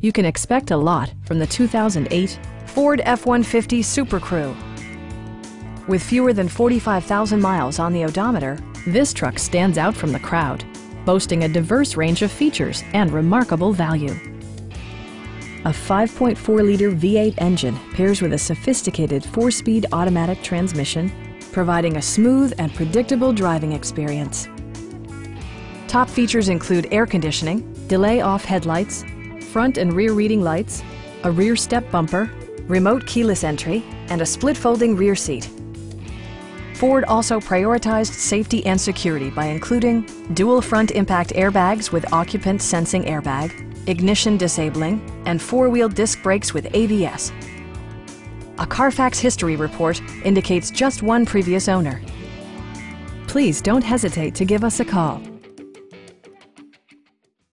You can expect a lot from the 2008 Ford F-150 Super Crew. With fewer than 45,000 miles on the odometer, this truck stands out from the crowd, boasting a diverse range of features and remarkable value. A 5.4-liter V8 engine pairs with a sophisticated 4-speed automatic transmission, providing a smooth and predictable driving experience. Top features include air conditioning, delay-off headlights, front and rear reading lights, a rear step bumper, remote keyless entry, and a split-folding rear seat. Ford also prioritized safety and security by including dual front impact airbags with occupant sensing airbag, ignition disabling, and 4-wheel disc brakes with ABS. A Carfax history report indicates just one previous owner. Please don't hesitate to give us a call.